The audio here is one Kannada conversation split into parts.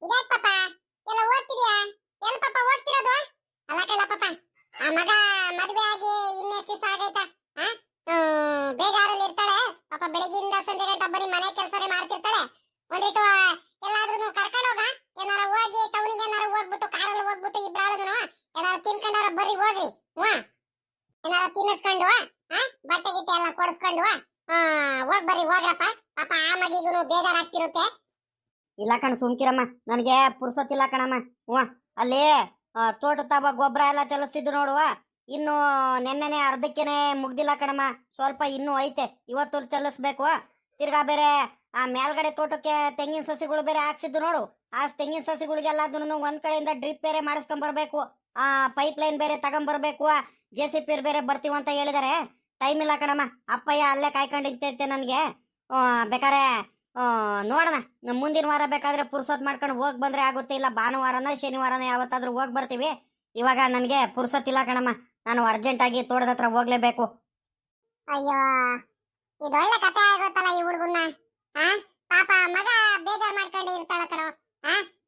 ಇದ್ಯಾಕ್ ಪಾಪ ಎಲ್ಲ ಓದ್ತಿದ್ಯಾ? ಎಲ್ ಪಾಪ ಓದ್ತಿರೋದು? ಅಲ್ಲ ಕಳ್ಳ ಪಾಪ, ಆ ಮಗ ಮದುವೆ ಆಗಿ ಇನ್ನೆಷ್ಟು ದಿವಸ ಆಗೈತಾ? ಬೇಜಾರಲ್ಲಿ ಇರ್ತಾಳೆ ಪಾಪ, ಬೆಳಗಿಂದ ಸಂಜೆ ಗಂಟ ಬರೀ ಮನೆ ಕೆಲಸನೇ ಮಾಡ್ತಿರ್ತಾಳೆ. ಒಂದಿಟ್ಟು ಎಲ್ಲಾದ್ರೂ ಕರ್ಕೊಂಡು ಹೋಗ, ಏನಾರ ಹೋಗಿ ಟೌನಿಗೆ ಏನಾರ ಹೋಗ್ಬಿಟ್ಟು ಕಾರಲ್ಲಿ ಹೋಗ್ಬಿಟ್ಟು ಇಬ್ರಾಳದನು ಏನಾರ ತಿನ್ಕೊಂಡಾರ ಬರ್ರಿ ಹೋಗ್ರಿ. ಏನಾರ ತಿನ್ನಿಸ್ಕೊಂಡು ಬಟ್ಟೆ ಗಿಟ್ಟೆ ಎಲ್ಲ ಕೊಡಿಸ್ಕೊಂಡು ಹೋಗ್ ಬರ್ರಿ ಹೋಗ್ರಪ್ಪ. ಪಾಪ ಆ ಮಗಿಗೂ ಬೇಜಾರಾಗ್ತಿರುತ್ತೆ. ಇಲ್ಲ ಕಣ ಸುಮ್ಕಿರಮ್ಮ, ನನಗೆ ಪುರ್ಸೊತ್ತಿಲ್ಲ ಕಣಮ್ಮ. ಅಲ್ಲಿ ತೋಟ ತಾವ ಗೊಬ್ಬರ ಎಲ್ಲ ಚಲಿಸ್ತಿದ್ದು ನೋಡುವ, ಇನ್ನು ನೆನ್ನೆನೆ ಅರ್ಧಕ್ಕೇನೆ ಮುಗ್ದಿಲ್ಲ ಕಣಮ್ಮ, ಸ್ವಲ್ಪ ಇನ್ನೂ ಐತೆ, ಇವತ್ತು ಚಲಿಸ್ಬೇಕು. ತಿರ್ಗಾ ಬೇರೆ ಆ ಮೇಲ್ಗಡೆ ತೋಟಕ್ಕೆ ತೆಂಗಿನ ಸಸಿಗಳು ಬೇರೆ ಹಾಕ್ಸಿದ್ದು ನೋಡು, ಆ ತೆಂಗಿನ ಸಸಿಗಳಿಗೆಲ್ಲ ಒಂದ್ ಕಡೆಯಿಂದ ಡ್ರಿಪ್ ಬೇರೆ ಮಾಡಿಸ್ಕೊಂಡ್ಬರ್ಬೇಕು, ಆ ಪೈಪ್ ಲೈನ್ ಬೇರೆ ತಗೊಂಡ್ಬರ್ಬೇಕು, JCB ಬೇರೆ ಬರ್ತೀವಿ ಅಂತ ಹೇಳಿದಾರೆ. ಟೈಮ್ ಇಲ್ಲ ಕಣಮ್ಮ, ಅಪ್ಪಯ್ಯ ಅಲ್ಲೇ ಕಾಯ್ಕೊಂಡಿರ್ತೈತೆ ನನಗೆ. ಬೇಕಾರೆ ನೋಡೋಣ, ಮುಂದಿನ ವಾರ ಬೇಕಾದ್ರೆ ಪುರ್ಸೊತ್ ಮಾಡ್ಕೊಂಡು ಹೋಗಿ ಬಂದ್ರೆ ಆಗುತ್ತೆ, ಇಲ್ಲ ಭಾನುವಾರನ ಶನಿವಾರನ ಯಾವತ್ತಾದ್ರೂ ಹೋಗಿ ಬರ್ತೀವಿ. ಇವಾಗ ನನಗೆ ಪುರ್ಸೊತ್ತಿಲ್ಲ ಕಣಮ್ಮ, ನಾನು ಅರ್ಜೆಂಟ್ ಆಗಿ ತೋಟದ ಹತ್ರ ಹೋಗ್ಲೇಬೇಕು. ಅಯ್ಯೋ, ಇದೊಳ್ಳೆ ಕತೆ ಆಗುತ್ತಲ್ಲ ಈ ಹುಡುಗನ್ನ. ಪಾಪ ಮಗ ಬೇಜಾರ್ ಮಾಡ್ಕೊಂಡು ಇರ್ತಾಳ ಕಣೋ.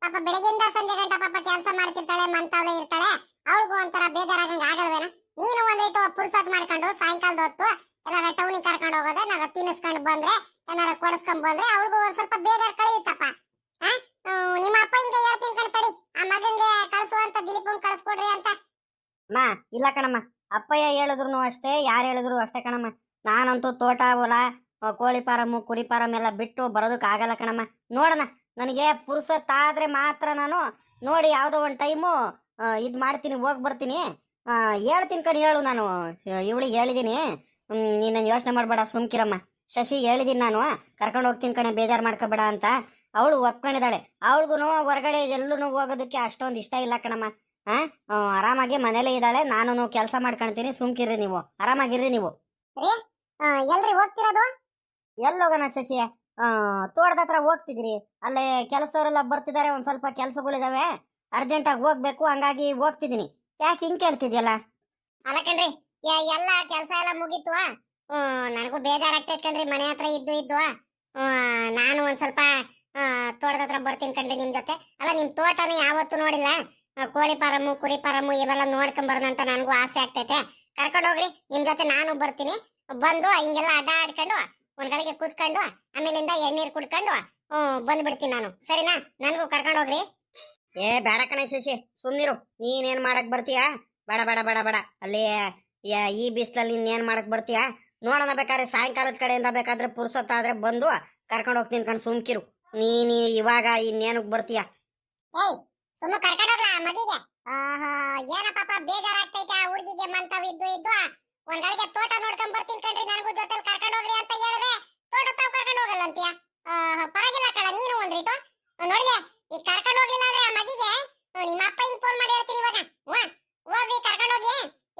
ಪಾಪ ಬೆಳಗಿಂದ ಸಂಜೆ ಗಂಟ ಪಾಪ ಕೆಲಸ ಮಾಡ್ತಿರ್ತಾಳೆ, ಮಂತವಳೆ ಇರ್ತಾಳೆ, ಅವಳಿಗೂ ಒಂಥರ ಬೇಜಾರಾಗಂಗ ಆಗಲ್ವೇನ? ನೀನು ಒಂದಿಟ್ಟು ಪುರ್ಸೊತ್ ಮಾಡ್ಕೊಂಡು ಸಾಯಂಕಾಲದ ಹೊತ್ತು ಏನಾರ ಟೌನಿಗೆ ಕರ್ಕೊಂಡು ಹೋಗೋದೆ, ಏನಾರ ತಿನ್ನಿಸ್ಕೊಂಡು ಬಂದ್ರೆ, ಏನಾರ ಕೊಡಿಸ್ಕೊಂಡ್ ಬಂದ್ರೆ ಅವಳಿಗೂ ಒಂದ್ ಸ್ವಲ್ಪ ಬೇಜಾರ್ ಕಳೆಯುತ್ತಪ್ಪ. ನಿಮ್ಮ ಅಪ್ಪ ಹಿಂಗೆ ಹೇಳ್ತೀನಿ ಕಣ್ತಡಿ, ಆ ಮಗಂಗೆ ಕಳ್ಸುವಂತ ದಿಲೀಪನ್ ಕಳ್ಸ್ಕೊಡ್ರಿ ಅಂತ. ಇಲ್ಲ ಕಣಮ್ಮ, ಅಪ್ಪಯ್ಯ ಹೇಳಿದ್ರು ಅಷ್ಟೇ, ಯಾರು ಹೇಳಿದ್ರು ಅಷ್ಟೇ ಕಣಮ್ಮ. ನಾನಂತೂ ತೋಟ ಹೊಲ ಕೋಳಿ ಫಾರಮ್ಮು ಕುರಿ ಫಾರಮ್ ಎಲ್ಲ ಬಿಟ್ಟು ಬರೋದಕ್ಕೆ ಆಗಲ್ಲ ಕಣಮ್ಮ. ನೋಡೋಣ, ನನಗೆ ಪುರ್ಸೊತ್ತಾದ್ರೆ ಮಾತ್ರ ನಾನು ನೋಡಿ ಯಾವುದೋ ಒಂದು ಟೈಮು ಇದು ಮಾಡ್ತೀನಿ, ಹೋಗಿ ಬರ್ತೀನಿ. ಹೇಳ್ತೀನಿ ಕಣ್, ಹೇಳು, ನಾನು ಇವಳಿಗೆ ಹೇಳಿದ್ದೀನಿ, ನೀನು ಯೋಚನೆ ಮಾಡಬೇಡ, ಸುಮ್ಕಿರಮ್ಮ. ಶಶಿ ಹೇಳಿದ್ದೀನಿ ನಾನು, ಕರ್ಕೊಂಡು ಹೋಗ್ತೀನಿ ಕಣೆ, ಬೇಜಾರು ಮಾಡ್ಕೋಬೇಡ ಅಂತ. ಅವಳು ಒಪ್ಕೊಂಡಿದ್ದಾಳೆ. ಅವಳಿಗೂ ಹೊರಗಡೆ ಎಲ್ಲೂ ಹೋಗೋದಕ್ಕೆ ಅಷ್ಟೊಂದು ಇಷ್ಟ ಇಲ್ಲ ಕಣಮ್ಮ. ಆರಾಮಾಗಿ ಮನೇಲೇ ಇದ್ದಾಳೆ, ನಾನು ಕೆಲಸ ಮಾಡ್ಕೊಳ್ತೀನಿ, ಸುಮ್ಕಿರ್ರಿ ನೀವು, ಆರಾಮಾಗಿರ್ರಿ ನೀವು. ಎಲ್ರಿ ಹೋಗ್ತಿರೋದು? ಎಲ್ಲೋಗೋಣ ಶಶಿ? ತೋಟದ ಹತ್ರ ಹೋಗ್ತಿದ್ರಿ, ಅಲ್ಲೇ ಕೆಲಸದವರೆಲ್ಲ ಬರ್ತಿದ್ದಾರೆ, ಒಂದ್ ಸ್ವಲ್ಪ ಕೆಲಸಗಳಿದಾವೆ, ಅರ್ಜೆಂಟಾಗಿ ಹೋಗ್ಬೇಕು, ಹಂಗಾಗಿ ಹೋಗ್ತಿದ್ದೀನಿ. ಯಾಕೆ ಹಿಂಗೆ ಕೇಳ್ತಿದ್ಯಲ್ಲ? ಅಲ್ಲ ಕಣ್ರಿ, ಎಲ್ಲ ಕೆಲಸ ಎಲ್ಲ ಮುಗೀತು. ನನಗೂ ಬೇಜಾರಾಗ್ತೈತೆ ಕಣ್ರಿ, ಮನೆ ಹತ್ರ ಇದ್ದು. ನಾನು ಒಂದ್ ಸ್ವಲ್ಪ ತೋಟದ ಹತ್ರ ಬರ್ತೀನಿ ಕಣ್ರಿ ನಿಮ್ ಜೊತೆ. ಅಲ್ಲ, ನಿಮ್ ತೋಟನ ಯಾವತ್ತೂ ನೋಡಿಲ್ಲ, ಕೋಳಿ ಫಾರಮ್ಮು ಕುರಿ ಫಾರಮ್ಮು ಇವೆಲ್ಲ ನೋಡ್ಕೊಂಬರೋದಂತ ನನಗೂ ಆಸೆ ಆಗ್ತೈತೆ. ಕರ್ಕೊಂಡು ಹೋಗ್ರಿ, ನಿಮ್ ಜೊತೆ ನಾನು ಬರ್ತೀನಿ. ಬಂದು ಹಿಂಗೆಲ್ಲ ಅಡ್ಡಾಡ್ಕೊಂಡು ಒಂದ್ ಗಳಿಗೆ ಕೂತ್ಕೊಂಡು ಆಮೇಲಿಂದ ಎಣ್ಣೀರು ಕುಡ್ಕೊಂಡು ಬಂದ್ಬಿಡ್ತೀನಿ ನಾನು, ಸರಿನಾ? ನನಗೂ ಕರ್ಕೊಂಡು ಹೋಗ್ರಿ. ಬೇಡ ಕಣೆ ಶಶಿ, ಸುಮ್ನಿರು, ನೀನೇನ್ ಮಾಡಕ್ ಬರ್ತೀಯಾ? ಬೇಡ ಬೇಡ ಬೇಡ ಬೇಡ, ಅಲ್ಲಿ ಈ ಬಿಸಿಲಲ್ಲಿ ಇನ್ನೇನ್ ಮಾಡಕ್ ಬರ್ತೀಯಾ? ನೋಡೋಣ, ಬೇಕಾದ್ರೆ ಸಾಯಂಕಾಲದ ಕಡೆಯಿಂದ ಬೇಕಾದ್ರೆ ಪುರ್ಸೊತ್ತಾದ್ರೆ ಬಂದು ಕರ್ಕೊಂಡು ಹೋಗ್ತೀನಿ ಕಣ್, ಸುಮ್ಕಿರು. ನೀ ಇವಾಗ ಇನ್ನೇನಕ್ ಬರ್ತೀಯಾ? ಏಯ್, ಸುಮ್ಮ ಕರ್ಕೊಂಡು ಹೋಗ್ಲಾ ಮಗಿಗೆ? ಏನ ಪಾಪ ಬೇಜಾರಾಗ್ತೈತೆ ಆ ಹುಡುಗಿಗೆ, ಮಂತವಿದ್ದು ಒಂದ್ ಗಳಿಗೆ ತೋಟ ನೋಡ್ಕೊಂಡ್ ಬರ್ತೀನಿ ಕಣ್ರಿ, ನನಗೂ ಜೊತೆಲಿ ಕರ್ಕೊಂಡು ಹೋಗ್ರಿ ಅಂತ ಹೇಳಿದ್ರೆ ತೋಟ ತಾವ್ ಕರ್ಕೊಂಡು ಹೋಗಲ್ಲ ಅಂತೀಯ? ಪರವಾಗಿಲ್ಲ ಕಣ, ನೀನು ಒಂದ್ರಿಟ್ಟು ನೋಡಿದೆ, ಈಗ ಕರ್ಕೊಂಡು ಹೋಗ್ಲಿಲ್ಲ ಅಂದ್ರೆ ಆ ಮಗಿಗೆ ನಿಮ್ಮ ಅಪ್ಪ ಹಿಂಗ್ ಫೋನ್ ಮಾಡಿ ಹೇಳ್ತೀನಿ ಇವಾಗ. ಹೋಗಿ ಕರ್ಕೊಂಡು ಹೋಗಿ,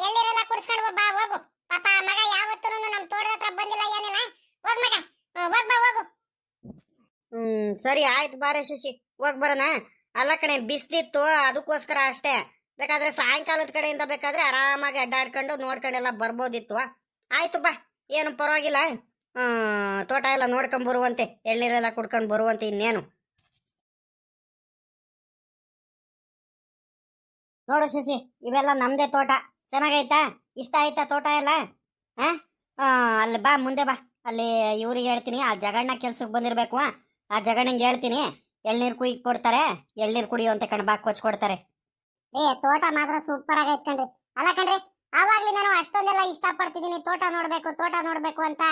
ಎಲ್ಲಿರೆಲ್ಲ ಕುಡಿಸ್ಕೊಂಡು ಬಾ, ಹೋಗು. ಪಾಪ ಆ ಮಗ ಯಾವತ್ತೂ ನಮ್ ತೋಟದ ಹತ್ರ ಬಂದಿಲ್ಲ, ಏನಿಲ್ಲ. ಹೋಗ್ ಮಗ, ಹೋಗ್ ಬಾ, ಹೋಗು. ಸರಿ ಆಯ್ತು, ಬಾರೆ ಶಶಿ, ಹೋಗ್ ಬರೋಣ. ಅಲ್ಲ ಕಣೆ, ಬಿಸ್ಲಿತ್ತು, ಅದಕ್ಕೋಸ್ಕರ ಅಷ್ಟೇ. ಬೇಕಾದ್ರೆ ಸಾಯಂಕಾಲದ ಕಡೆಯಿಂದ ಬೇಕಾದ್ರೆ ಆರಾಮಾಗಿ ಅಡ್ಡಾಡ್ಕೊಂಡು ನೋಡ್ಕೊಂಡೆಲ್ಲ ಬರ್ಬೋದಿತ್ತು. ಆಯ್ತು ಬಾ, ಏನು ಪರವಾಗಿಲ್ಲ. ತೋಟ ಎಲ್ಲ ನೋಡ್ಕೊಂಡ್ ಬರುವಂತೆ, ಎಳ್ನೀರೆಲ್ಲ ಕುಡ್ಕೊಂಡು ಬರುವಂತೆ, ಇನ್ನೇನು. ನೋಡು ಶಶಿ, ಇವೆಲ್ಲ ನಮ್ದೇ ತೋಟ, ಚೆನ್ನಾಗೈತಾ? ಇಷ್ಟ ಆಯ್ತಾ ತೋಟ ಎಲ್ಲ? ಅಲ್ಲಿ ಬಾ, ಮುಂದೆ ಬಾ, ಅಲ್ಲಿ ಇವ್ರಿಗೆ ಹೇಳ್ತೀನಿ, ಆ ಜಗಣ್ಣ ಕೆಲ್ಸಕ್ಕೆ ಬಂದಿರ್ಬೇಕು, ಆ ಜಗಣ್ಣಂಗೆ ಹೇಳ್ತೀನಿ, ಎಳ್ನೀರು ಕುಯ್ಕ್ ಕೊಡ್ತಾರೆ, ಎಳ್ನೀರು ಕುಡಿಯುವಂತೆ ಕಣ್, ಬಾ ಕೊಡ್ತಾರೆ. ತೋಟ ಮಾತ್ರ ಸೂಪರ್ ಆಗೈತ್ ಕಣ್ರಿ. ಅಲ್ಲ ಕಣ್ರಿ, ಆವಾಗ್ಲಿ ನಾನು ಅಷ್ಟೊಂದೆಲ್ಲ ಇಷ್ಟ ಪಡ್ತಿದ್ದೀನಿ ತೋಟ ನೋಡ್ಬೇಕು ಅಂತ.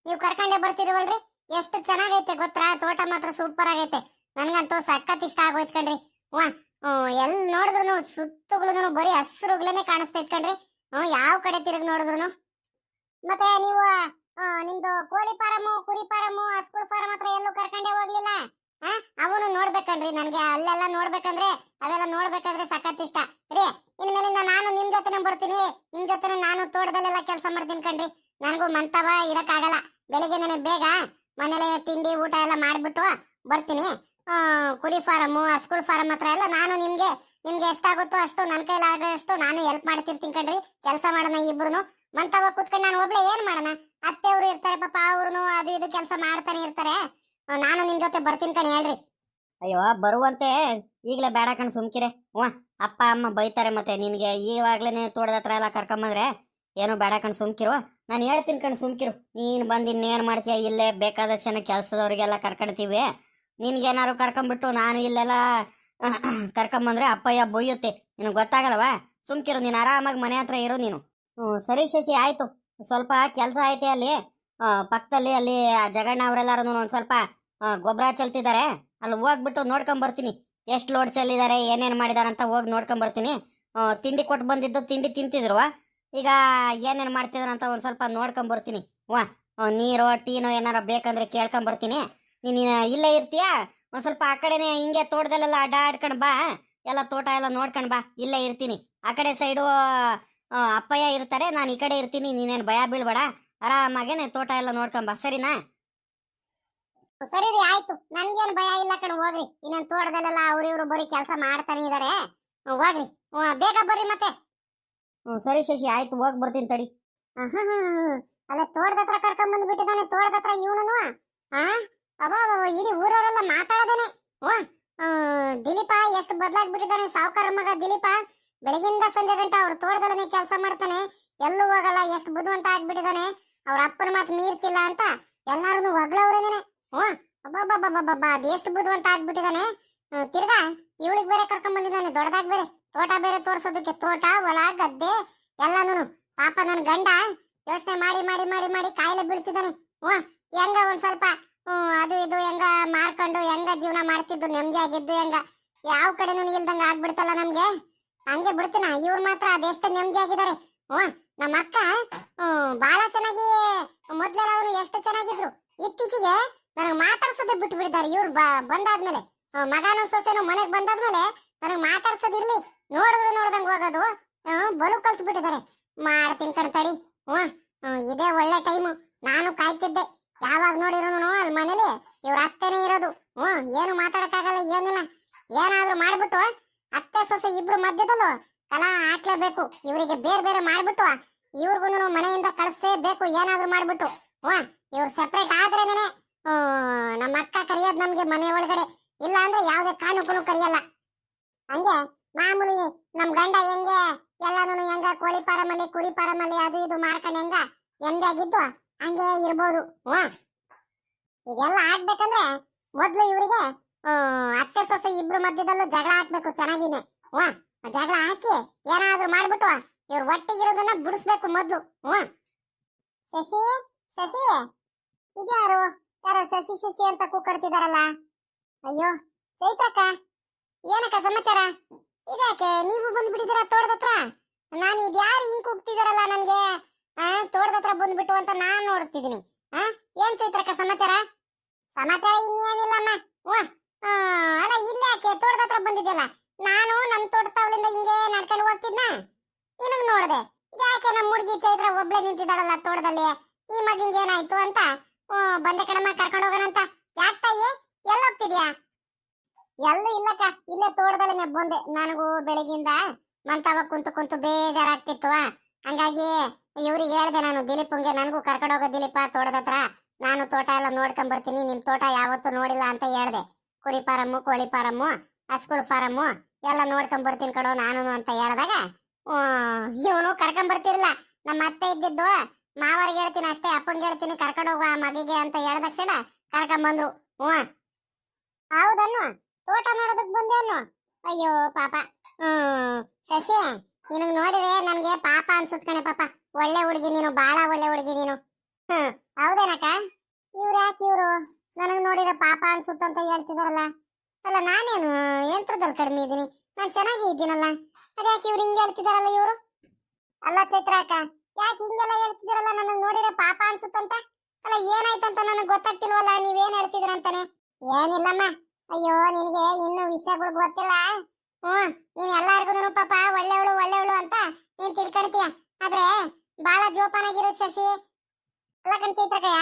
ನೀವು ಕರ್ಕೊಂಡೆ ಬರ್ತಿರುವಲ್ರಿ, ಎಷ್ಟು ಚೆನ್ನಾಗೈತೆ ಗೊತ್ತಾ? ತೋಟ ಮಾತ್ರ ಸೂಪರ್ ಆಗೈತೆ, ನನ್ಗಂತೂ ಸಖತ್ ಇಷ್ಟ ಆಗೋಯ್ತು ಕಣ್ರಿ. ಎಲ್ ನೋಡಿದ್ರು ಸುತ್ತುಗಳು ಬರೀ ಹಸಿರುಗಳೇ ಕಾಣಿಸ್ತೈತ್ ಕಣ್ರಿ. ಯಾವ ಕಡೆ ತಿರುಗಿ ನೋಡಿದ್ರು. ಮತ್ತೆ ನೀವು ನಿಮ್ದು ಕೋಳಿ ಫಾರಮ್ಮು ಕುರಿ ಫಾರಮ್ಮು ಹಸ್ಗುಳ್ ಫಾರಂ ಹತ್ರ ಎಲ್ಲೂ ಕರ್ಕೊಂಡೇ ಹೋಗ್ಲಿಲ್ಲ? ಅವನು ನೋಡ್ಬೇಕಣ್ರಿ, ನನ್ಗೆ ಅಲ್ಲೆಲ್ಲ ನೋಡ್ಬೇಕಂದ್ರೆ, ಅವೆಲ್ಲ ನೋಡ್ಬೇಕಾದ್ರೆ ಸಖತ್ ಇಷ್ಟ ರೀ. ಇನ್ಮೇಲಿಂದ ನಾನು ನಿಮ್ ಜೊತೆನೆ ಬರ್ತೀನಿ, ನಿಮ್ ಜೊತೆನೆ ನಾನು ತೋಟದಲ್ಲೆಲ್ಲ ಕೆಲಸ ಮಾಡ್ತೀನಿ ಕಣ್ರಿ. ನನಗೂ ಮಂತವ ಇರಕ್ಕಾಗಲ್ಲ, ಬೆಳಿಗ್ಗೆ ನನಗೆ ಬೇಗ ಮನೇಲೆ ತಿಂಡಿ ಊಟ ಎಲ್ಲ ಮಾಡ್ಬಿಟ್ಟು ಬರ್ತೀನಿ. ಕುರಿ ಫಾರಮ್ಮು ಹಸ್ಗುಳ್ ಫಾರಂ ಹತ್ರ ಎಲ್ಲ ನಾನು ನಿಮ್ಗೆ ಎಷ್ಟಾಗುತ್ತೋ ಅಷ್ಟು, ನನ್ನ ಕೈಲಾಗಷ್ಟು ನಾನು ಹೆಲ್ಪ್ ಮಾಡ್ತಿರ್ತೀನಿ ಕಣ್ರಿ. ಕೆಲಸ ಮಾಡೋಣ ಇಬ್ರು. ಮಂತವ ಕೂತ್ಕೊಂಡು ನಾನು ಒಬ್ಳೆ ಏನ್ ಮಾಡೋಣ? ಅತ್ತೆಯವರು ಇರ್ತಾರೆ ಪಾಪ, ಅವ್ರು ಅದು ಇದು ಕೆಲಸ ಮಾಡ್ತಾನೆ ಇರ್ತಾರೆ. ನಾನು ನಿಮ್ ಜೊತೆ ಬರ್ತೀನಿ ಕಣ್, ಹೇಳ್ರಿ. ಅಯ್ಯೋ ಬರುವಂತೆ ಈಗಲೇ ಬೇಡ ಕಣ್ ಸುಮ್ಕಿರೆ. ಹ್ಞೂ ಅಪ್ಪ ಅಮ್ಮ ಬೈತಾರೆ ಮತ್ತೆ ನಿನಗೆ ಈವಾಗ್ಲೇ ತೋಟದ ಹತ್ರ ಎಲ್ಲ ಕರ್ಕೊಂಬಂದ್ರೆ ಏನೋ ಬೇಡ ಕಣ್ ಸುಮ್ಕಿರು. ನಾನು ಹೇಳ್ತೀನಿ ಕಣ್ ಸುಮ್ಕಿರು. ನೀನು ಬಂದು ಇನ್ನೇನು ಮಾಡ್ತೀಯ, ಇಲ್ಲೇ ಬೇಕಾದಷ್ಟು ಜನ ಕೆಲಸದವ್ರಿಗೆಲ್ಲ ಕರ್ಕೊಂಡ್ತೀವಿ. ನಿನ್ಗೇನಾರು ಕರ್ಕೊಂಬಿಟ್ಟು ನಾನು ಇಲ್ಲೆಲ್ಲ ಕರ್ಕೊಂಬಂದ್ರೆ ಅಪ್ಪಯ್ಯ ಬೊಯ್ಯುತ್ತೆ, ನಿನಗೆ ಗೊತ್ತಾಗಲ್ಲವಾ? ಸುಮ್ಕಿರು, ನೀನು ಆರಾಮಾಗಿ ಮನೆ ಹತ್ರ ಇರು ನೀನು. ಹ್ಞೂ ಸರಿ ಶಶಿ, ಆಯಿತು. ಸ್ವಲ್ಪ ಕೆಲಸ ಐತೆ ಅಲ್ಲಿ ಪಕ್ಕದಲ್ಲಿ, ಅಲ್ಲಿ ಜಗಣ್ಣ ಅವರೆಲ್ಲರೂ ಒಂದು ಸ್ವಲ್ಪ ಗೊಬ್ಬರ ಚೆಲ್ತಿದ್ದಾರೆ. ಅಲ್ಲಿ ಹೋಗ್ಬಿಟ್ಟು ನೋಡ್ಕೊಂಬರ್ತೀನಿ, ಎಷ್ಟು ಲೋಡ್ ಚೆಲ್ಲಿದ್ದಾರೆ, ಏನೇನು ಮಾಡಿದಾರೆ ಅಂತ ಹೋಗಿ ನೋಡ್ಕೊಂಬರ್ತೀನಿ. ತಿಂಡಿ ಕೊಟ್ಟು ಬಂದಿದ್ದು ತಿಂಡಿ ತಿಂತಿದ್ರು. ಈಗ ಏನೇನು ಮಾಡ್ತಿದಾರೆ ಅಂತ ಒಂದು ಸ್ವಲ್ಪ ನೋಡ್ಕೊಂಬರ್ತೀನಿ. ನೀರು ಟೀನೋ ಏನಾರ ಬೇಕಂದ್ರೆ ಕೇಳ್ಕೊಂಬರ್ತೀನಿ. ನೀನು ಇಲ್ಲೇ ಇರ್ತೀಯಾ? ಒಂದು ಸ್ವಲ್ಪ ಆ ಕಡೆನೇ ಹಿಂಗೆ ತೋಟದಲ್ಲೆಲ್ಲ ಅಡ್ಡಾಡ್ಕೊಂಡು ಬಾ, ಎಲ್ಲ ತೋಟ ಎಲ್ಲ ನೋಡ್ಕೊಂಡು ಬಾ. ಇಲ್ಲೇ ಇರ್ತೀನಿ, ಆ ಕಡೆ ಸೈಡು ಅಪ್ಪಯ್ಯ ಇರ್ತಾರೆ, ನಾನು ಈ ಕಡೆ ಇರ್ತೀನಿ. ನೀನೇನು ಭಯ ಬೀಳ್ಬೇಡ, ಆರಾಮಾಗೇನೆ ತೋಟ ಎಲ್ಲ ನೋಡ್ಕೊಂಬ, ಸರಿನಾ? ಸರಿ ರೀ, ಆಯ್ತು. ನನ್ಗೇನು ಭಯ ಇಲ್ಲ ಕಣ್, ಹೋಗ್ರಿ. ಇನ್ನೇನು ತೋಟದಲ್ಲೆಲ್ಲ ಅವ್ರಿವ್ರು ಬರೀ ಕೆಲಸ ಮಾಡ್ತಾನೆ ಇದಾರೆ. ಹೋಗ್ರಿ, ಬೇಗ ಬರ್ರಿ ಮತ್ತೆ. ಸರಿ ಶಶಿ, ಆಯ್ತು, ಹೋಗಿ ಬರ್ತೀನಿ ತಡಿ. ಅಲ್ಲ ತೋಟದ ಹತ್ರ ಕರ್ಕೊಂಡ್ ಬಂದ್ಬಿಟ್ಟಿದ್ದಾನೆ. ತೋಟದ ಹತ್ರ ಇವನು ಅಬ್ಬಾ ಇಡೀ ಊರವರೆಲ್ಲ ಮಾತಾಡೋದೇನೆ. ದಿಲೀಪ ಎಷ್ಟು ಬದಲಾಗ್ಬಿಟ್ಟಿದ್ದಾನೆ, ಸಾವುಕಾರ ಮಗ ದಿಲೀಪ. ಬೆಳಗಿಂದ ಸಂಜೆ ಗಂಟ ಅವ್ರ ತೋಟದಲ್ಲೇ ಕೆಲಸ ಮಾಡ್ತಾನೆ, ಎಲ್ಲೂ ಹೋಗಲ್ಲ. ಎಷ್ಟು ಬುದ್ಧಿವಂತ ಆಗ್ಬಿಟ್ಟಿದ್ದಾನೆ, ಅವ್ರ ಅಪ್ಪನ ಮಾತು ಮೀರ್ತಿಲ್ಲ ಅಂತ ಎಲ್ಲಾರು ಹೊಗಳವ್ರೇನೆ. ಅಬ್ಬಾ ಅದು ಎಷ್ಟು ಬುದ್ಧಿವಂತ ಆಗ್ಬಿಟ್ಟಿದ್ದಾನೆ. ತಿರ್ಗಾ ಇವಳಿಗೆ ಬೇರೆ ಕರ್ಕೊಂಡ್ ಬಂದಿದ್ದಾನೆ, ದೊಡ್ಡದಾಗ್ ಬೇರೆ ತೋಟ ಬೇರೆ ತೋರ್ಸೋದಕ್ಕೆ. ತೋಟ ಹೊಲ ಗದ್ದೆ ಎಲ್ಲಾನು ಪಾಪ ನನ್ ಗಂಡ ಯೋಚನೆ ಮಾಡಿ ಮಾಡಿ ಮಾಡಿ ಮಾಡಿ ಕಾಯಿಲೆ ಬೀಳ್ತಿದ್ದಾನೆ. ಹೆಂಗ ಒಂದ್ ಸ್ವಲ್ಪ ಅದು ಇದು ಹೆಂಗ ಮಾರ್ಕೊಂಡು ಹೆಂಗ ಜೀವನ ಮಾಡ್ತಿದ್ದು, ನೆಮ್ಮದಿ ಆಗಿದ್ದು ಹೆಂಗ, ಯಾವ ಕಡೆನೂ ಇಲ್ದಂಗ ಆಗ್ಬಿಡ್ತಲ್ಲ ನಮ್ಗೆ. ಹಂಗೆ ಬಿಡ್ತೀನ, ಇವ್ರು ಮಾತ್ರ ಅದೆಷ್ಟು ನೆಮ್ಮದಿ ಆಗಿದ್ದಾರೆ. ನಮ್ಮ ಅಕ್ಕ ಬಹಳ ಚೆನ್ನಾಗಿ, ಮೊದ್ಲೆಲ್ಲ ಅವರು ಎಷ್ಟು ಚೆನ್ನಾಗಿದ್ರು, ಇತ್ತೀಚೆಗೆ ನನಗ್ ಮಾತಾಡ್ಸೋದೇ ಬಿಟ್ಟು ಬಿಟ್ಟಿದ್ದಾರೆ. ಇವ್ರು ಬಂದಾದ್ಮೇಲೆ, ಮಗನೂ ಸೊಸೆನೂ ಮನೆಗ್ ಬಂದಾದ್ಮೇಲೆ ನನಗ್ ಮಾತಾಡ್ಸೋದಿರ್ಲಿ, ನೋಡಿದ್ರು ನೋಡ್ದಂಗ್ ಹೋಗೋದು ಬಲು ಕಲ್ತು ಬಿಟ್ಟಿದ್ದಾರೆ. ಮಾಡ್ತೀನಿ ಕಣ್ ತಡಿ. ಇದೇ ಒಳ್ಳೆ ಟೈಮು, ನಾನು ಕಾಯ್ತಿದ್ದೆ. ಯಾವಾಗ ನೋಡಿರೋನು ಅಲ್ಲಿ ಮನೇಲಿ ಇವ್ರ ಅತ್ತೆನೇ ಇರೋದು. ಏನು ಮಾತಾಡಕ್ಕಾಗಲ್ಲ, ಏನಿಲ್ಲ. ಏನಾದ್ರೂ ಮಾಡ್ಬಿಟ್ಟು ಅತ್ತೆ ಸೊಸೆ ಇಬ್ರು ಮಧ್ಯದಲ್ಲೂ ಕಲಾ ಹಾಕ್ಲೇಬೇಕು. ಇವರಿಗೆ ಬೇರೆ ಬೇರೆ ಮಾಡ್ಬಿಟ್ಟು ಇವ್ರಿಗೂ ಮನೆಯಿಂದ ಕಳಿಸೇಬೇಕು, ಏನಾದ್ರೂ ಮಾಡ್ಬಿಟ್ಟು. ಇವ್ರು ಸೆಪರೇಟ್ ಆದ್ರೇನೆ ನಮ್ಮ ಅಕ್ಕ ಕರಿಯೋದು ನಮ್ಗೆ ಮನೆ ಒಳಗಡೆ, ಇಲ್ಲ ಅಂದ್ರೆ ಯಾವ್ದೇ ಕಾರಣಕ್ಕೂ ಕರಿಯಲ್ಲ. ಹಂಗೆ ಮಾಮೂಲಿ ನಮ್ ಗಂಡ ಹೆಂಗೆ ಎಲ್ಲಾನು ಹೆಂಗ ಕೋಳಿ ಫಾರಮಲ್ಲಿ ಕುರಿ ಫಾರಮಲ್ಲಿ ಅದು ಇದು ಮಾರ್ಕೊಂಡು ಹೆಂಗೆ ಆಗಿದ್ದು ಹಂಗೆ ಇರ್ಬೋದು. ಇದೆಲ್ಲ ಆಗ್ಬೇಕಂದ್ರೆ ಮೊದ್ಲು ಇವರಿಗೆ ಅತ್ತೆ ಸೊಸೆ ಇಬ್ರು ಮಧ್ಯದಲ್ಲೂ ಜಗಳ ಹಾಕ್ಬೇಕು ಚೆನ್ನಾಗಿನೇ. ಜಗಳ ಹಾಕಿ ಏನಾದ್ರೂ ಮಾಡ್ಬಿಟ್ಟು ಇವ್ರು ಒಟ್ಟಿಗಿರೋದನ್ನ ಬಿಡಿಸ್ಬೇಕು ಮೊದ್ಲು. ಶಶಿ ಶಶಿ ಇದ್ಯಾರು? ಯಾರೋ ಶಶಿ ಶಶಿ ಅಂತ ಕೂಕಡ್ತಿದಾರಲ್ಲ. ಅಯ್ಯೋ ಚೈತ್ರಕ್ಕ, ಏನಕ್ಕ ಸಮಾಚಾರ? ಇದ್ಯಾಕೆ ನೀವು ಬಂದ್ಬಿಟ್ಟಿದ್ದೀರಾ ತೋಟದ ಹತ್ರ? ನಾನು ಇದ್ಯಾರು ಹಿಂಗ್ ಕೂಗ್ತಿದಾರಲ್ಲ ನನ್ಗೆ ತೋಟದ ಹತ್ರ ಬಂದ್ಬಿಟ್ಟು ಅಂತ ನಾನ್ ನೋಡ್ತಿದ್ದೀನಿ. ಏನ್ ಚೈತ್ರಕ್ಕ ಸಮಾಚಾರ? ಸಮಾಚಾರ ಇನ್ನೇನಿಲ್ಲಮ್ಮ. ಅಲ್ಲ ಇಲ್ಲಾಕೆ ತೋಟದ ಹತ್ರ ಬಂದಿದ್ಯಲ್ಲ? ನಾನು ನಮ್ ತೋಟ ತಾವಲಿಂದ ಹಿಂಗೆ ನಡ್ಕೊಂಡು ಹೋಗ್ತಿದ್ನ, ನಿನಗ್ ನೋಡ್ದೆ. ಇದ್ಯಾಕೆ ನಮ್ಮ ಹುಡುಗಿ ಚೈತ್ರ ಒಬ್ಳೆ ನಿಂತಿದ್ದಾಳಲ್ಲ ತೋಟದಲ್ಲಿ, ಈ ಮಗಿಂಗ್ ಏನಾಯ್ತು ಅಂತ ಬಂದೆ ಕಣಮ್ಮ, ಕರ್ಕೊಂಡು ಹೋಗೋಣಂತ. ಯಾಕೆ ತಾಯಿ, ಎಲ್ಲೋಗ್ತಿದ್ಯಾ? ಎಲ್ಲೂ ಇಲ್ಲಕ್ಕ, ಇಲ್ಲೇ ತೋಟದಲ್ಲೇ ಬಂದೆ. ನನಗೂ ಬೆಳಗಿಂದ ಮಂತವ ಕುಂತು ಕುಂತು ಬೇಜಾರಾಗ್ತಿತ್ತು. ಹಂಗಾಗಿ ಇವ್ರಿಗೆ ಹೇಳ್ದೆ ನಾನು, ದಿಲೀಪಂಗೆ ನನಗೂ ಕರ್ಕೊಂಡು ಹೋಗೋ ದಿಲೀಪ ತೋಟದ ಹತ್ರ, ನಾನು ತೋಟ ಎಲ್ಲ ನೋಡ್ಕೊಂಡ್ ಬರ್ತೀನಿ, ನಿಮ್ ತೋಟ ಯಾವತ್ತೂ ನೋಡಿಲ್ಲ ಅಂತ ಹೇಳ್ದೆ. ಕುರಿ ಫಾರಮ್ಮು ಕೋಳಿ ಫಾರಮ್ಮು ಹಸುಗಳ ಫಾರಮ್ಮು ಎಲ್ಲ ನೋಡ್ಕೊಂಡ್ ಬರ್ತೀನಿ ಕಡೋ ನಾನು ಅಂತ ಹೇಳಿದಾಗ ಇವನು ಕರ್ಕೊಂಡ್ ಬರ್ತಿರ್ಲಿಲ್ಲ. ನಮ್ಮ ಅತ್ತೆ ಇದ್ದಿದ್ದು ಮಾವರಿಗೆ ಹೇಳ್ತೀನಿ ಅಷ್ಟೇ, ಅಪ್ಪಂಗೆ ಹೇಳ್ತೀನಿ ಕರ್ಕೊಂಡು ಹೋಗುವ ಮಗಿಗೆ ಅಂತ ಹೇಳಿದ ತಕ್ಷಣ ಕರ್ಕೊಂಡ್ ಬಂದ್ರು. ಹೌದನ್ನು ತೋಟ ನೋಡೋದಕ್ ಬಂದೇನು? ಅಯ್ಯೋ ಪಾಪ. ಶಶಿ ನಿನಗ್ ನೋಡಿದ್ರೆ ನನ್ಗೆ ಪಾಪ ಅನ್ಸುತ್ ಕಣೆ ಪಾಪ. ಒಳ್ಳೆ ಹುಡುಗಿ ನೀನು, ಬಾಳ ಒಳ್ಳೆ ಹುಡುಗಿ ನೀನು. ಹೌದೇನಕ್ಕ? ಇವ್ರು ಯಾಕೆ ಇವ್ರು ನನಗ್ ನೋಡಿದ್ರೆ ಪಾಪ ಅನ್ಸುತ್ತಂತ ಹೇಳ್ತಿದಾರಲ್ಲ? ಅಲ್ಲ ನಾನೇನು ಯಂತ್ರದಲ್ಲಿ ಕಡಿಮೆ ಇದ್ದೀನಿ, ನಾನ್ ಚೆನ್ನಾಗಿ ಇದ್ದೀನಲ್ಲ, ಅದ್ಯಾಕೆ ಇವ್ರು ಹಿಂಗೆ ಹೇಳ್ತಿದಾರಲ್ಲ ಇವ್ರು? ಅಲ್ಲ ಚೈತ್ರ ಅಕ್ಕ, ಯಾಕೆ ಹಿಂಗೆಲ್ಲ ಹೇಳ್ತಿದಾರಲ್ಲ? ನನಗ್ ನೋಡಿದ್ರೆ ಪಾಪ ಅನ್ಸುತ್ತಂತ. ಅಲ್ಲ ಏನಾಯ್ತಂತ ನನಗ್ ಗೊತ್ತಾಗ್ತಿಲ್ವಲ್ಲ, ನೀವೇನ್ ಹೇಳ್ತಿದ್ರಂತಾನೆ? ಏನಿಲ್ಲಮ್ಮ. ಅಯ್ಯೋ ನಿನ್ಗೆ ಇನ್ನು ವಿಷಯಗಳು ಗೊತ್ತಿಲ್ಲ. ನೀನ್ ಎಲ್ಲಾರ್ಗು ಪಾಪ ಒಳ್ಳೆವಳು ಒಳ್ಳೆವಳು ಅಂತ ನೀನ್ ತಿಳ್ಕೊಳ್ತೀಯ, ಆದ್ರೆ ಬಾಳ ಜೋಪಾನಾಗಿರೋ ಶಶಿ. ಅಲ್ಲ ಕಣ್ ಚೈತ್ರಕಯ್ಯ,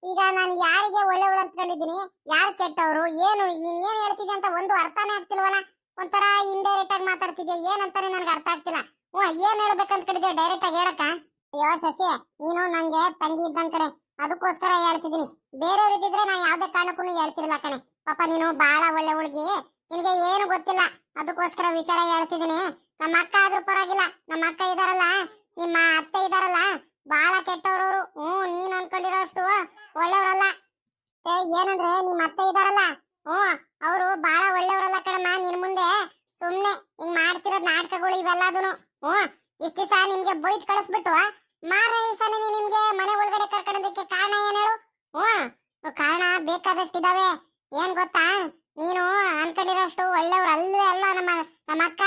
ಈಗ ನಾನು ಯಾರಿಗೆ ಒಳ್ಳೆವಳು ಅಂದ್ಕೊಂಡಿದ್ದೀನಿ, ಯಾರು ಕೆಟ್ಟವ್ರು, ಏನು ನೀನ್ ಏನ್ ಹೇಳ್ತಿದ್ಯ ಅಂತ ಒಂದು ಅರ್ಥನೇ ಆಗ್ತಿಲ್ವಲ್ಲ. ಒಂಥರ ಇಂಡೈರೆಕ್ಟ್ ಆಗಿ ಮಾತಾಡ್ತಿದ್ಯಾ, ಏನಂತಾನೆ ನನ್ಗೆ ಅರ್ಥ ಆಗ್ತಿಲ್ಲ. ಏನ್ ಹೇಳ್ಬೇಕಂತ್ಕೊಂಡಿದ್ಯಾ ಡೈರೆಕ್ಟ್ ಆಗಿ ಹೇಳಕ್ಕ? ಅಯ್ಯೋ ಶಶಿ, ನೀನು ನಂಗೆ ತಂಗಿ ಇದ್ದಂಗ್ ಕಣೆ, ಅದಕ್ಕೋಸ್ಕರ ಹೇಳ್ತಿದ್ದೀನಿ. ಬೇರೆಯವ್ರು ಇದ್ದಿದ್ರೆ ನಾನು ಯಾವ್ದೇ ಕಾರಣಕ್ಕೂ ಹೇಳ್ತಿರ್ಲಿಲ್ಲ ಕಣೆ. ಪಾಪ ನೀನು ಬಾಳ ಒಳ್ಳೆ ಹುಡುಗಿ, ನಿನಗೆ ಏನು ಗೊತ್ತಿಲ್ಲ, ಅದಕ್ಕೋಸ್ಕರ ವಿಚಾರ ಹೇಳ್ತಿದೀನಿ. ನಮ್ಮ ಅಕ್ಕ ಆದ್ರೂ ಪರವಾಗಿಲ್ಲ, ನಮ್ಮ ಅಕ್ಕ ಇದಾರಲ್ಲ, ನಿಮ್ಮ ಅತ್ತೆ ಇದಾರಲ್ಲ, ಬಾಳ ಕೆಟ್ಟವ್ರವ್ರು. ನೀನ್ ಅನ್ಕೊಂಡಿರೋ ಅಷ್ಟು ಒಳ್ಳೆಯವ್ರಲ್ಲ. ಏನಂದ್ರೆ ನಿಮ್ಮ ಅತ್ತೆ ಇದಾರಲ್ಲ, ಅವರು ಬಾಳ ಒಳ್ಳೆಯವರಲ್ಲ ಕಣಮ್ಮ. ನಿನ್ ಮುಂದೆ ಸುಮ್ನೆ ಹಿಂಗ್ ಮಾಡ್ತಿರೋದ್ ನಾಟಕಗಳು ಇವೆಲ್ಲದೂನು. ಇಷ್ಟ ದಿವಸ ನಿಮ್ಗೆ ಬೈದ್ ಕಳಿಸ್ಬಿಟ್ಟು ಮಾರನೇ ದಿವಸನೇ ನಿಮ್ಗೆ ಮನೆ ಒಳಗಡೆ ಕರ್ಕೊಂಡೋದಕ್ಕೆ ಕಾರಣ ಏನ್ ಹೇಳು? ಕಾರಣ ಬೇಕಾದಷ್ಟಿದಾವೆ. ಏನ್ ಗೊತ್ತಾ, ನೀನು ಅನ್ಕೊಂಡಿರೋಷ್ಟು ಒಳ್ಳೆಯವ್ರು ಅಲ್ವೇ ಅಲ್ಲ ನಮ್ಮ ಅಕ್ಕ.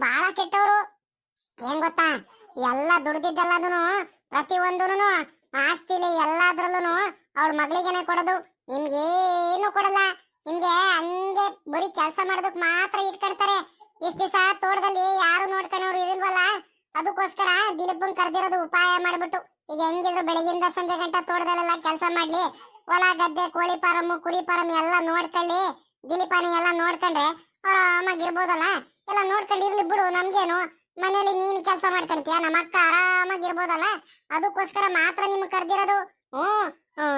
ಬಾಳ ಕೆಟ್ಟವ್ರು. ಏನ್ ಗೊತ್ತಾ, ಎಲ್ಲ ದುಡ್ದಿದ್ದೆಲ್ಲದೂನು ಪ್ರತಿಯೊಂದೂನು ಆಸ್ತಿಲಿ ಎಲ್ಲಾದ್ರಲ್ಲೂ ಅವಳ ಮಗಳಿಗೆನೆ ಕೊಡೋದು, ನಿಮ್ಗೇನು ಕೊಡಲ್ಲ. ನಿಮ್ಗೆ ಹಂಗೆ ಬರೀ ಕೆಲಸ ಮಾಡೋದಕ್ ಮಾತ್ರ ಇಟ್ಕೊಳ್ತಾರೆ. ಇಷ್ಟ ದಿವಸ ತೋಟದಲ್ಲಿ ಯಾರು ನೋಡ್ಕೊಂಡವ್ರು ಇರಲ್ವಲ್ಲ, ಅದಕ್ಕೋಸ್ಕರ ದಿಲೀಪನ್ ಕರ್ದಿರೋದು ಉಪಾಯ ಮಾಡ್ಬಿಟ್ಟು. ಈಗ ಹೆಂಗಿದ್ರು ಬೆಳಗಿಂದ ಸಂಜೆ ಗಂಟ ತೋಟದಲ್ಲೆಲ್ಲ ಕೆಲಸ ಮಾಡ್ಲಿ, ಹೊಲ ಗದ್ದೆ ಕೋಳಿ ಫಾರಂ ಕುರಿ ಫಾರಂ ಎಲ್ಲ ನೋಡ್ಕೊಳ್ಳಿ. ದಿಲೀಪನಿ ಎಲ್ಲ ನೋಡ್ಕೊಂಡ್ರೆ ಆರಾಮಾಗಿರ್ಬೋದಲ್ಲ. ಎಲ್ಲ ನೋಡ್ಕೊಂಡಿರ್ಲಿ ಬಿಡು, ನಮ್ಗೇನು. ಮನೇಲಿ ನೀನ್ ಕೆಲಸ ಮಾಡ್ಕೊಂತೀಯ, ನಮ್ಮ ಅಕ್ಕ ಆರಾಮಾಗಿರ್ಬೋದಲ್ಲ. ಅದಕ್ಕೋಸ್ಕರ ಮಾತ್ರ ನಿಮ್ಗೆ ಕರ್ದಿರೋದು.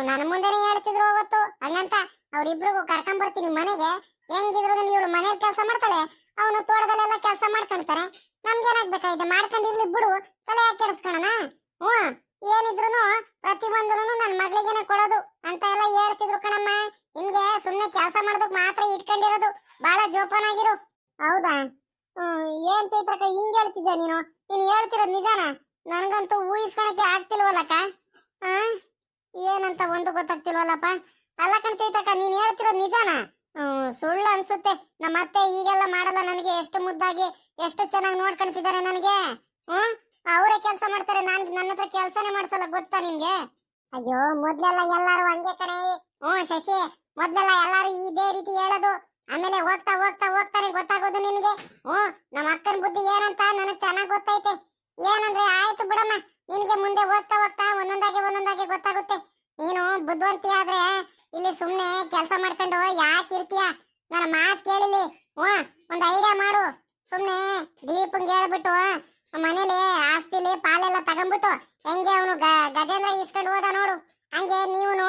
ನನ್ನ ಮುಂದೆನೆ ಹೇಳ್ತಿದ್ರು ಅವತ್ತು ಹಂಗಂತ. ಅವ್ರಿಬ್ರಿಗೂ ಕರ್ಕೊಂಡ್ ಬರ್ತೀನಿ ಮನೆಗೆ. ಹೆಂಗಿದ್ರು ಇವಳು ಮನೇಲಿ ಕೆಲಸ ಮಾಡ್ತಾಳೆ, ಅವನು ತೋಟದಲ್ಲೆಲ್ಲ ಕೆಲಸ ಮಾಡ್ಕೊಂತಾರೆ. ನಮ್ಗೇನಾಗ್ಬೇಕಾಗಿದೆ, ಮಾಡ್ಕೊಂಡಿರ್ಲಿ ಬಿಡು, ತಲೆ ಯಾಕೆ ಕೆಡಿಸ್ಕೊಳ್ಳೋಣ. ಏನಿದ್ರು ಪ್ರತಿಯೊಂದನು ನನ್ನ ಮಗಳಿಗೆನೆ ಕೊಡೋದು ಅಂತ ಎಲ್ಲ ಹೇಳ್ತಿದ್ರು ಕಣಮ್ಮ. ನಿಮ್ಗೆ ಸುಮ್ನೆ ಕೆಲಸ ಮಾಡೋದಕ್ ಮಾತ್ರ ಇಟ್ಕೊಂಡಿರೋದು. ಬಾಳ ಜೋಪಾನಾಗಿರು. ಹೌದಾ? ಏನ್ ಚೈತ್ರಕ್ಕ ಹಿಂಗ್ ಹೇಳ್ತಿದ್ದೆ ನೀನು? ನೀನ್ ಹೇಳ್ತಿರೋದ್ ನಿಜಾನ? ನನ್ಗಂತೂ ಊಹಿಸ್ಕೊಳಕ್ಕೆ ಆಗ್ತಿಲ್ವಲ್ಲಕ್ಕ. ಏನಂತ ಒಂದು ಗೊತ್ತಾಗ್ತಿಲ್ವಲ್ಲಪ್ಪ. ಅಲ್ಲ ಕಣ್ ಚೈತ್ರಕ್ಕ, ನೀನ್ ಹೇಳ್ತಿರೋದ್ ನಿಜಾನ? ಸುಳ್ಳು ಅನ್ಸುತ್ತೆ. ನಮ್ಮ ಅತ್ತೆ ಈಗೆಲ್ಲ ಮಾಡಲ್ಲ. ನನಗೆ ಎಷ್ಟು ಮುದ್ದಾಗಿ ಎಷ್ಟು ಚೆನ್ನಾಗಿ ನೋಡ್ಕೊಂತಿದ್ದಾರೆ ನನಗೆ. ಅವರೇ ಕೆಲಸ ಮಾಡ್ತಾರೆ, ನನ್ನ ಹತ್ರ ಕೆಲಸನೇ ಮಾಡ್ಸಲ್ಲ, ಗೊತ್ತಾ ನಿಮ್ಗೆ? ಅಯ್ಯೋ, ಮೊದ್ಲೆಲ್ಲ ಎಲ್ಲಾರು ಹಂಗೆ ಕಣೆ. ಶಶಿ, ಮೊದ್ಲೆಲ್ಲ ಎಲ್ಲಾರು ಇದೇ ರೀತಿ ಹೇಳೋದು. ಆಮೇಲೆ ಹೋಗ್ತಾ ಹೋಗ್ತಾ ಹೋಗ್ತಾನೆ ಗೊತ್ತಾಗೋದು ನಿನಗೆ. ನಮ್ಮ ಅಕ್ಕನ ಬುದ್ಧಿ ಏನಂತ ನನಗ್ ಚೆನ್ನಾಗ್ ಗೊತ್ತೈತೆ. ಏನಂದ್ರೆ ಆಯ್ತು ಬಿಡಮ್ಮ, ನಿನಗೆ ಮುಂದೆ ಹೋಗ್ತಾ ಹೋಗ್ತಾ ಒಂದೊಂದಾಗಿ ಗೊತ್ತಾಗುತ್ತೆ. ನೀನು ಬುದ್ಧಿವಂತಿ ಆದ್ರೆ ಇಲ್ಲಿ ಸುಮ್ನೆ ಕೆಲಸ ಮಾಡ್ಕೊಂಡು ಯಾಕೆ ಇರ್ತೀಯ? ನನ್ನ ಮಾತು ಕೇಳಿಲಿ. ಒಂದ್ ಐಡಿಯಾ ಮಾಡು. ಸುಮ್ನೆ ದಿಲೀಪಂಗೆ ಹೇಳ್ಬಿಟ್ಟು ಮನೇಲಿ ಆಸ್ತಿಲಿ ಪಾಲೆಲ್ಲ ತಗೊಂಡ್ಬಿಟ್ಟು, ಹೆಂಗೆ ಅವನು ಗಜೇಂದ್ರ ಇಸ್ಕೊಂಡು ಹೋದ ನೋಡು, ಹಂಗೆ ನೀವುನು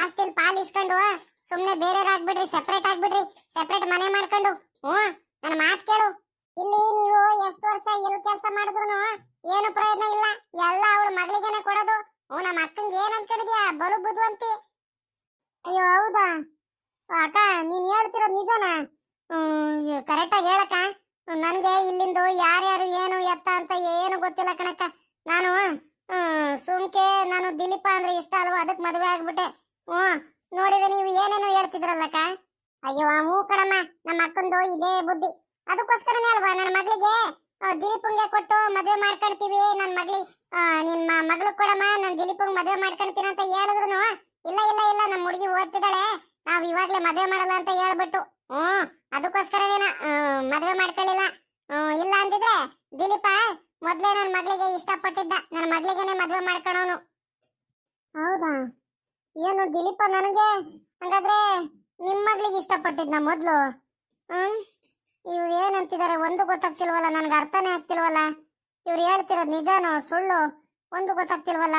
ಆಸ್ತಿಲಿ ಪಾಲ್ ಇಸ್ಕೊಂಡು ಸುಮ್ನೆ ಬೇರೆಯವ್ರಾಗ್ಬಿಡ್ರಿ, ಸೆಪರೇಟ್ ಆಗ್ಬಿಡ್ರಿ, ಸೆಪರೇಟ್ ಮನೆ ಮಾಡ್ಕೊಂಡು. ನನ್ನ ಮಾತು ಕೇಳು. ಇಲ್ಲಿ ನೀವು ಎಷ್ಟು ವರ್ಷ ಎಲ್ಲಿ ಕೆಲಸ ಮಾಡಿದ್ರು ಏನು ಪ್ರಯೋಜನ ಇಲ್ಲ. ಎಲ್ಲ ಅವಳ ಮಗಳಿಗೆನೆ ಕೊಡೋದು. ನಮ್ಮ ಅಕ್ಕಂಗೆ ಏನ್ ಅನ್ಕೊಂಡಿದ್ಯಾ? ಬಲು ಬುದ್ಧಿವಂತಿ. ಅಯ್ಯೋ, ಹೌದಾ ಅಕ್ಕ? ನೀನ್ ಹೇಳ್ತಿರೋದ್ ನಿಜನಾ? ಕರೆಕ್ಟ್ ಆಗಿ ಹೇಳಕ್ಕ. ನನ್ಗೆ ಇಲ್ಲಿಂದು ಯಾರ್ಯಾರು ಏನು ಎತ್ತ ಅಂತ ಏನು ಗೊತ್ತಿಲ್ಲ ಕಣಕ್ಕ. ನಾನು ಸುಮ್ಕೆ ನಾನು ದಿಲೀಪ ಅಂದ್ರೆ ಇಷ್ಟ ಅಲ್ವಾ, ಅದಕ್ಕೆ ಮದುವೆ ಆಗ್ಬಿಟ್ಟೆ. ನೋಡಿದ್ರೆ ನೀವು ಏನೇನು ಹೇಳ್ತಿದ್ರಲ್ಲಕ್ಕ. ಅಯ್ಯೋ ಹೂ ಕಣಮ್ಮ, ನಮ್ಮ ಅಕ್ಕಂದು ಇದೇ ಬುದ್ಧಿ. ಅದಕ್ಕೋಸ್ಕರನೇ ಅಲ್ವಾ ನನ್ನ ಮಗಳಿಗೆ ದಿಲೀಪಂಗೆ ಕೊಟ್ಟು ಮದುವೆ ಮಾಡ್ಕೊಳ್ತೀವಿ. ನನ್ನ ನಿನ್ನ ಮಗಳು ಕೊಡಮ್ಮ, ನಾನು ದಿಲೀಪಂಗೆ ಮದುವೆ ಮಾಡ್ಕೊಳ್ತೀನಿ ಅಂತ ಹೇಳಿದ್ರು ಇಲ್ಲ ಇಲ್ಲ ಇಲ್ಲ, ನಮ್ಮ ಹುಡುಗಿ ಓದ್ತಿದ್ದಾಳೆ, ನಾವ್ ಇವಾಗ್ಲೇ ಮದುವೆ ಮಾಡಲ್ಲ ಅಂತ ಹೇಳ್ಬಿಟ್ಟು. ಅದಕ್ಕೋಸ್ಕರನೇನ ಮದುವೆ ಮಾಡ್ಕೊಳ್ಳಿಲ್ಲ. ಇಲ್ಲ ಅಂತಿದ್ರೆ ದಿಲೀಪ ಮೊದ್ಲೇ ನನ್ನ ಮಗಳಿಗೆ ಇಷ್ಟಪಟ್ಟಿದ್ದ, ನನ್ನ ಮಗಳಿಗೆನೆ ಮದುವೆ ಮಾಡ್ಕೊಳೋನು. ಹೌದಾ? ಏನು ದಿಲೀಪ ನನಗೆ ಹಂಗಾದ್ರೆ ನಿಮ್ ಮಗಳಿಗೆ ಇಷ್ಟಪಟ್ಟಿದ್ನ ಮೊದ್ಲು? ಇವ್ರು ಏನಂತಿದ್ದಾರೆ ಒಂದು ಗೊತ್ತಾಗ್ತಿಲ್ವಲ್ಲ, ನನ್ಗೆ ಅರ್ಥನೇ ಆಗ್ತಿಲ್ವಲ್ಲ. ಇವ್ರು ಹೇಳ್ತಿರೋದು ನಿಜಾನೋ ಸುಳ್ಳು ಒಂದು ಗೊತ್ತಾಗ್ತಿಲ್ವಲ್ಲ.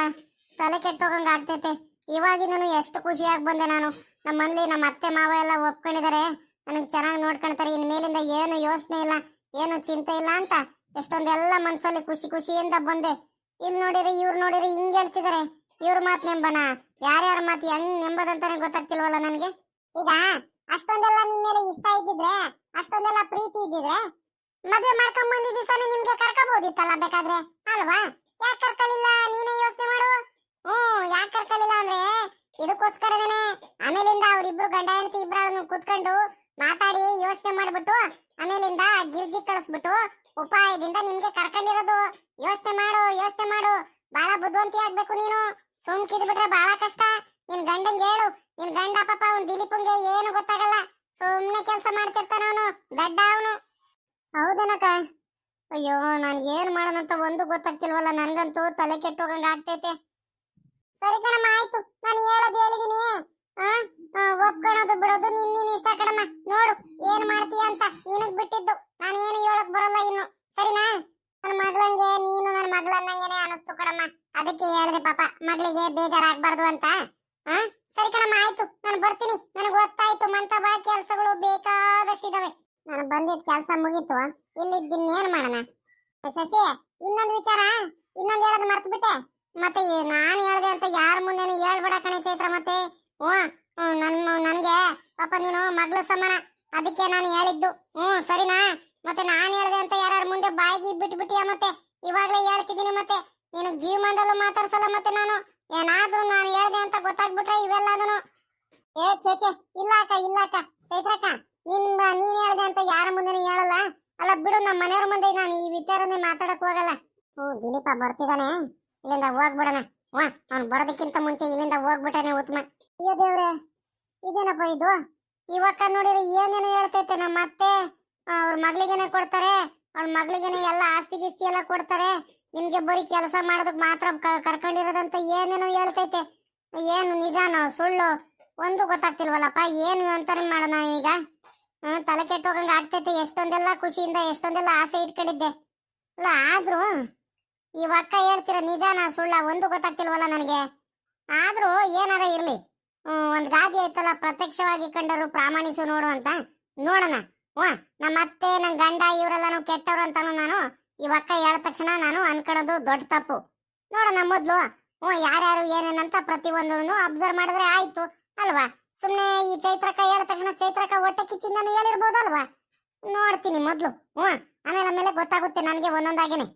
ತಲೆ ಕೆಟ್ಟೋಗಂಗ ಆಗ್ತೈತೆ. ಇವಾಗಿಂದನು ಎಷ್ಟು ಖುಷಿಯಾಗಿ ಬಂದೆ ನಾನು. ನಮ್ಮ ಮನೇಲಿ ನಮ್ಮ ಅತ್ತೆ ಮಾವ ಎಲ್ಲ ಒಪ್ಕೊಂಡಿದ್ದಾರೆ, ನನಗೆ ಚೆನ್ನಾಗಿ ನೋಡ್ಕೊಳ್ತಾರೆ. ಇನ್ ಮೇಲಿಂದ ಏನು ಯೋಚನೆ ಇಲ್ಲ, ಏನು ಚಿಂತೆ ಇಲ್ಲ ಅಂತ ಎಷ್ಟೊಂದೆಲ್ಲ ಮನ್ಸಲ್ಲಿ ಖುಷಿ ಖುಷಿಯಿಂದ ಬಂದೆ. ಇಲ್ಲಿ ನೋಡಿರಿ, ಇವ್ರು ನೋಡಿರಿ ಹಿಂಗ್ ಹೇಳ್ತಿದ್ದಾರೆ. ಇವ್ರ ಮಾತು ನೆಂಬನ, ಯಾರ್ಯಾರ ಮಾತು ಹೆಂಗ್ ನೆಂಬದಂತಾನೆ ಗೊತ್ತಾಗ್ತಿಲ್ವಲ್ಲ ನನ್ಗೆ. ಈಗ ಅಷ್ಟೊಂದೆಲ್ಲ ನಿಮ್ ಮೇಲೆ ಇಷ್ಟ ಇದ್ದಿದ್ರೆ, ಅಷ್ಟೊಂದೆಲ್ಲ ಪ್ರೀತಿ ಇದ್ದಿದ್ರೆ ಮದ್ವೆ ಮಾಡ್ಕೊಂಡ್ ಬಂದಿದ್ದ ದಿವಸನೇ ನಿಮ್ಗೆ ಕರ್ಕೋಬಹುದಿತ್ತಲ್ಲ ಬೇಕಾದ್ರೆ, ಅಲ್ವಾ? ಯಾಕೆ ಕರ್ಕೊಳ್ಳಿಲ್ಲ? ನೀನೇ ಯೋಚನೆ ಮಾಡು. ಯಾಕೆ ಕರ್ಕೊಳ್ಳಿಲ್ಲ ಅಂದ್ರೆ ಇದಕ್ಕೋಸ್ಕರನೇ. ಆಮೇಲಿಂದ ಅವ್ರಿಬ್ರು ಗಂಡ ಹೆಂಡತಿ ಇಬ್ಬರನ್ನು ಕುತ್ಕೊಂಡು ಮಾತಾಡಿ ಯೋಚನೆ ಮಾಡ್ಬಿಟ್ಟು ಆಮೇಲಿಂದ ಗಿರ್ಜಿ ಕಳಿಸ್ಬಿಟ್ಟು ಉಪಾಯದಿಂದ ನಿಮ್ಗೆ ಕರ್ಕೊಂಡಿರೋದು. ಯೋಚನೆ ಮಾಡು. ಬಹಳ ಬುದ್ಧಿವಂತಿ ಆಗ್ಬೇಕು ನೀನು. ಸುಮ್ಕಿದ್ ಬಿಟ್ರೆ ಬಹಳ ಕಷ್ಟ. ನಿನ್ ಗಂಡಂಗೆ ಹೇಳು, ನಿನ್ ಗಂಡ ಪಾಪ ಅವ್ನ್ ದಿಲೀಪಂಗೆ ಏನು ಗೊತ್ತಾಗಲ್ಲ, ಸುಮ್ನೆ ಕೆಲಸ ಮಾಡ್ತಿರ್ತಾನ ಅವನು, ದಡ್ಡ ಅವನು. ಹೌದನಕ್ಕ? ಅಯ್ಯೋ, ನಾನು ಏನ್ ಮಾಡೋಣಂತ ಒಂದು ಗೊತ್ತಾಗ್ತಿಲ್ವಲ್ಲ. ನನ್ಗಂತೂ ತಲೆ ಕೆಟ್ಟೋಗಂಗ ಆಗ್ತೈತೆ. ಸರಿ ಕಣಮ್ಮ, ಆಯ್ತು, ನಾನು ಹೇಳೋದು ಹೇಳಿದೀನಿ. ಒಪ್ಕೊಳೋದು ಬಿಡೋದು ನಿನ್ನ ಇಷ್ಟ ಕಣಮ್ಮ. ನೋಡು ಏನ್ ಮಾಡ್ತೀಯ ಅಂತ, ನಿನಗ್ ಬಿಟ್ಟಿದ್ದು. ನಾನು ಏನು ಹೇಳಕ್ ಬರಲ್ಲ ಇನ್ನು, ಸರಿನಾ? ನನ್ನ ಮಗಳಂಗೆ ನೀನು ನನ್ನ ಮಗಳನ್ನಂಗೆನೆ ಅನಿಸ್ತು ಕಣಮ್ಮ, ಅದಕ್ಕೆ ಹೇಳ್ದೆ ಪಾಪ ಮಗಳಿಗೆ ಬೇಜಾರಾಗ್ಬಾರ್ದು ಅಂತ. ಸರಿ ಕಣಮ್ಮ ಆಯ್ತು ನಾನು ಬರ್ತೀನಿ ನನಗೆ ಗೊತ್ತಾಯ್ತು ಮಂತ ಬಾ ಕೆಲಸಗಳು ಬೇಕಾದಷ್ಟಿದಾವೆ ನಾನು ಬಂದಿದ್ದ ಕೆಲಸ ಮುಗೀತು ಇಲ್ಲಿದ್ದೇನ್ ಮಾಡೋಣ ಶಶಿ ಇನ್ನೊಂದು ವಿಚಾರ ಇನ್ನೊಂದು ಹೇಳೋದು ಮರ್ತು ಬಿಟ್ಟೆ ಮತ್ತೆ ನಾನು ಹೇಳ್ದೆ ಅಂತ ಯಾರ ಮುಂದೆನೂ ಹೇಳ್ಬೇಡ ಕಣೆ ಚೈತ್ರ ಮತ್ತೆ ನನ್ಗೆ ಪಾಪ ನೀನು ಮಗ್ಳ ಸಮಾನ ಅದಕ್ಕೆ ನಾನು ಹೇಳಿದ್ದು ಸರಿನಾ ಮತ್ತೆ ನಾನು ಹೇಳ್ದೆ ಅಂತ ಯಾರು ಮುಂದೆ ಬಾಯಿಗೆ ಬಿಟ್ಬಿಟ್ಟಿಯ ಮತ್ತೆ ಇವಾಗ್ಲೇ ಹೇಳ್ತಿದ್ದೀನಿ ಮತ್ತೆ ನೀನು ಜೀವನದಲ್ಲೂ ಮಾತಾಡ್ಸಲ್ಲ ಮತ್ತೆ ನಾನು ಏನಾದ್ರೂ ನಾನು ಹೇಳ್ದೆ ಅಂತ ಗೊತ್ತಾಗ್ಬಿಟ್ರೆ ಇವೆಲ್ಲದನು ಚೇಚೆ ಇಲ್ಲ ಅಕ್ಕ ಚೈತ್ರಕ್ಕ ನೀನ್ ಹೇಳ್ದೆ ಅಂತ ಯಾರ ಮುಂದೆನೂ ಹೇಳಲ್ಲ ಅಲ್ಲ ಬಿಡು ನಮ್ಮ ಮನೆಯವ್ರ ಮುಂದೆ ನಾನು ಈ ವಿಚಾರನೇ ಮಾತಾಡಕ್ ಹೋಗಲ್ಲ ದಿಲೀಪ ಬರ್ತಿದ್ದಾನೆ ಇಲ್ಲಿಂದ ಹೋಗ್ಬಿಡಣ ಅವ್ನು ಬರೋದಕ್ಕಿಂತ ಮುಂಚೆ ಇಲ್ಲಿಂದ ಹೋಗ್ಬಿಟ್ಟಾನೆ ಉತ್ತಮ ಅಯ್ಯೋ ದೇವ್ರೆ ಇದೇನಪ್ಪ ಇದು ಇವಕ್ಕ ನೋಡಿದ್ರೆ ಏನೇನು ಹೇಳ್ತೈತೆ ನಮ್ಮ ಅತ್ತೆ ಅವ್ರ ಮಗಳಿಗೇನೆ ಕೊಡ್ತಾರೆ ಅವ್ಳ ಮಗಳಿಗೇನೆ ಎಲ್ಲ ಆಸ್ತಿ ಗಿಸ್ತಿ ಎಲ್ಲ ಕೊಡ್ತಾರೆ ನಿಮ್ಗೆ ಬರೀ ಕೆಲಸ ಮಾಡೋದಕ್ ಮಾತ್ರ ಕರ್ಕೊಂಡಿರೋದಂತ ಏನೇನು ಹೇಳ್ತೈತೆ ಏನು ನಿಜಾನೋ ಸುಳ್ಳು ಒಂದು ಗೊತ್ತಾಗ್ತಿಲ್ವಲ್ಲಪ್ಪ ಏನು ಅಂತಾನೆ ಮಾಡೋಣ ಈಗ ತಲೆ ಕೆಟ್ಟೋಗಂಗ ಆಗ್ತೈತೆ ಎಷ್ಟೊಂದೆಲ್ಲ ಖುಷಿಯಿಂದ ಎಷ್ಟೊಂದೆಲ್ಲ ಆಸೆ ಇಟ್ಕೊಂಡಿದ್ದೆ ಅಲ್ಲ ಆದ್ರೂ ಈ ಅಕ್ಕ ಹೇಳ್ತಿರೋ ನಿಜಾನ ಸುಳ್ಳ ಒಂದು ಗೊತ್ತಾಗ್ತಿಲ್ವಲ್ಲ ನನಗೆ ಆದ್ರೂ ಏನಾರ ಇರ್ಲಿ ಒಂದ್ ಗಾದಿ ಐತಲ್ಲ ಪ್ರತ್ಯಕ್ಷವಾಗಿ ಕಂಡರು ಪ್ರಾಮಾಣಿಸು ನೋಡು ಅಂತ ನೋಡೋಣ ನಮ್ಮ ಅತ್ತೆ ನನ್ ಗಂಡ ಇವರೆಲ್ಲಾನು ಕೆಟ್ಟವ್ರು ಅಂತಾನು ನಾನು ಈ ಅಕ್ಕ ಹೇಳಿದ ತಕ್ಷಣ ನಾನು ಅನ್ಕೊಳ್ಳೋದು ದೊಡ್ಡ ತಪ್ಪು ನೋಡೋಣ ಮೊದ್ಲು ಯಾರ್ಯಾರು ಏನೇನಂತ ಪ್ರತಿಯೊಂದನ್ನು ಅಬ್ಸರ್ವ್ ಮಾಡಿದ್ರೆ ಆಯ್ತು ಅಲ್ವಾ ಸುಮ್ನೆ ಈ ಚೈತ್ರಕ್ಕ ಹೇಳಿದ ತಕ್ಷಣ ಚೈತ್ರಕ್ಕ ಹೊಟ್ಟೆ ಕಿಚ್ಚಿಂದಾನು ಹೇಳಿರ್ಬೋದಲ್ವಾ ನೋಡ್ತೀನಿ ಮೊದ್ಲು ಆಮೇಲೆ ಗೊತ್ತಾಗುತ್ತೆ ನನಗೆ ಒಂದೊಂದಾಗೇನೆ